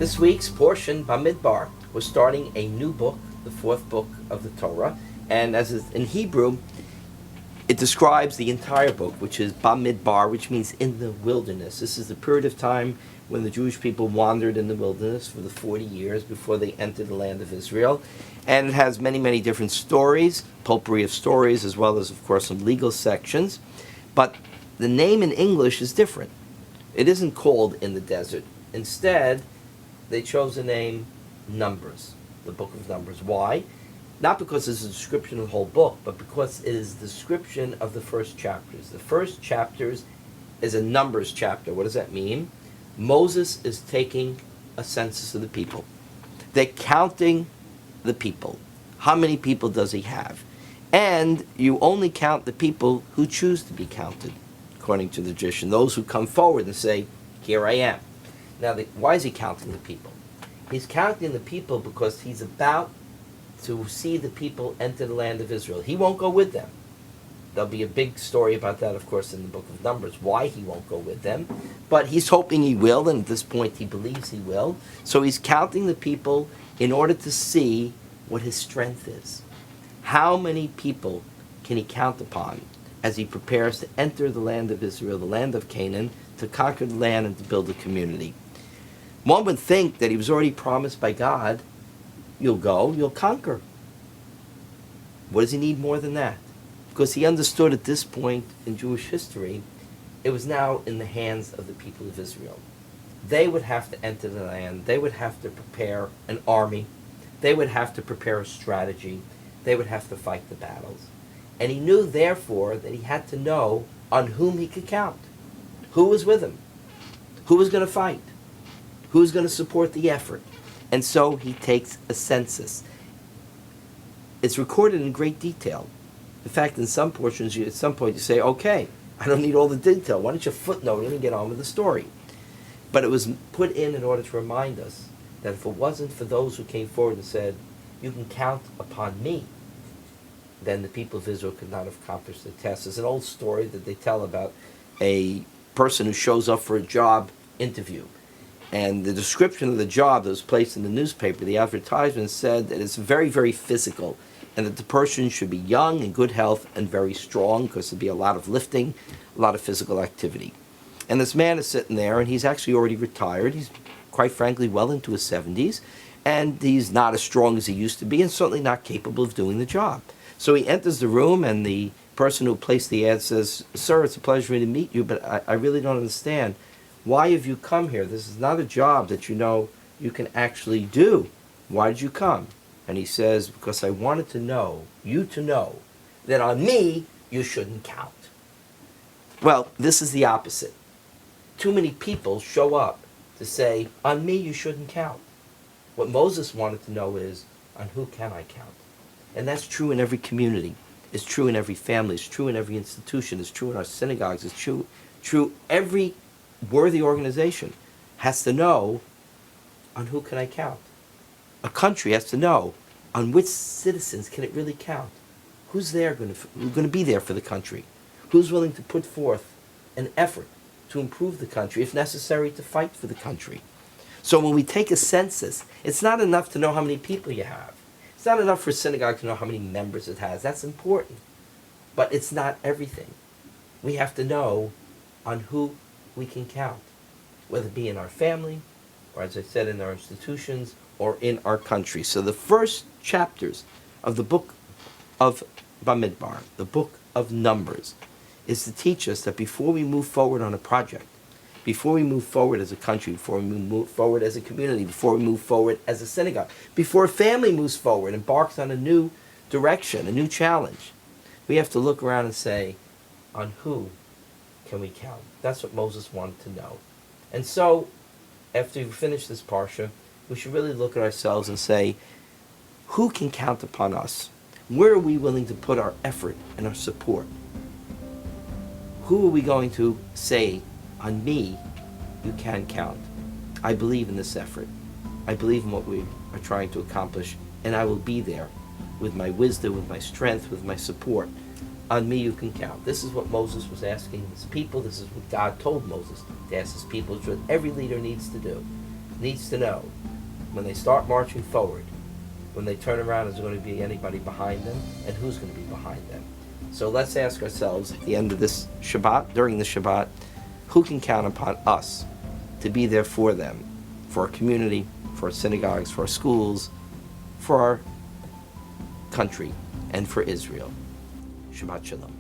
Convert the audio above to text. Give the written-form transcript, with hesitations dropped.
this week's portion, Bemidbar, we're starting a new book, the fourth book of the Torah. And as in Hebrew, it describes the entire book, which is Bemidbar, which means in the wilderness. This is the period of time when the Jewish people wandered in the wilderness for the 40 years before they entered the land of Israel. And it has many, many different stories, potpourri of stories, as well as, of course, some legal sections. But the name in English is different. It isn't called In the Desert. Instead, they chose the name Numbers, the book of Numbers. Why? Not because it's a description of the whole book, but because it is a description of the first chapters. The first chapters is a Numbers chapter. What does that mean? Moses is taking a census of the people. They're counting the people. How many people does he have? And you only count the people who choose to be counted, according to the tradition. Those who come forward and say, here I am. Now, why is he counting the people? He's counting the people because he's about to see the people enter the land of Israel. He won't go with them. There'll be a big story about that, of course, in the book of Numbers, why he won't go with them. But he's hoping he will, and at this point he believes he will. So he's counting the people in order to see what his strength is. How many people can he count upon as he prepares to enter the land of Israel, the land of Canaan, to conquer the land and to build a community? One would think that he was already promised by God, you'll go, you'll conquer. What does he need more than that? Because he understood at this point in Jewish history, it was now in the hands of the people of Israel. They would have to enter the land. They would have to prepare an army. They would have to prepare a strategy. They would have to fight the battles. And he knew, therefore, that he had to know on whom he could count. Who was with him? Who was going to fight? Who was going to support the effort? And so he takes a census. It's recorded in great detail. In fact, in some portions, at some point you say, okay, I don't need all the detail. Why don't you footnote it and get on with the story? But it was put in order to remind us that if it wasn't for those who came forward and said, you can count upon me, then the people of Israel could not have accomplished the task. There's an old story that they tell about a person who shows up for a job interview. And the description of the job that was placed in the newspaper, the advertisement said that it's very, very physical, and that the person should be young, in good health, and very strong, because there'd be a lot of lifting, a lot of physical activity. And this man is sitting there, and he's actually already retired. He's, quite frankly, well into his 70s, and he's not as strong as he used to be, and certainly not capable of doing the job. So he enters the room, and the person who placed the ad says, sir, it's a pleasure to meet you, but I really don't understand. Why have you come here? This is not a job that you know you can actually do. Why did you come? And he says, because I wanted to know, you to know, that on me you shouldn't count. Well, this is the opposite. Too many people show up to say, on me you shouldn't count. What Moses wanted to know is, on who can I count? And that's true in every community. It's true in every family. It's true in every institution. It's true in our synagogues. It's true every worthy organization has to know, on who can I count? A country has to know, on which citizens can it really count? Who's going to be there for the country? Who's willing to put forth an effort to improve the country, if necessary, to fight for the country? So when we take a census, it's not enough to know how many people you have. It's not enough for a synagogue to know how many members it has. That's important. But it's not everything. We have to know on who we can count, whether it be in our family, or as I said, in our institutions, or in our country. So the first chapters of the book of Bemidbar, the book of Numbers, is to teach us that before we move forward on a project, before we move forward as a country, before we move forward as a community, before we move forward as a synagogue, before a family moves forward, embarks on a new direction, a new challenge, we have to look around and say, on who can we count? That's what Moses wanted to know. And so, after we finish this parsha, we should really look at ourselves and say, who can count upon us? Where are we willing to put our effort and our support? Who are we going to say, on me, you can count? I believe in this effort. I believe in what we are trying to accomplish, and I will be there with my wisdom, with my strength, with my support. On me you can count. This is what Moses was asking his people. This is what God told Moses to ask his people. It's what every leader needs to do. needs to know when they start marching forward, when they turn around, is there going to be anybody behind them, and who's going to be behind them? So let's ask ourselves at the end of this Shabbat, during the Shabbat, who can count upon us to be there for them, for our community, for our synagogues, for our schools, for our country, and for Israel. Shabbat Shalom.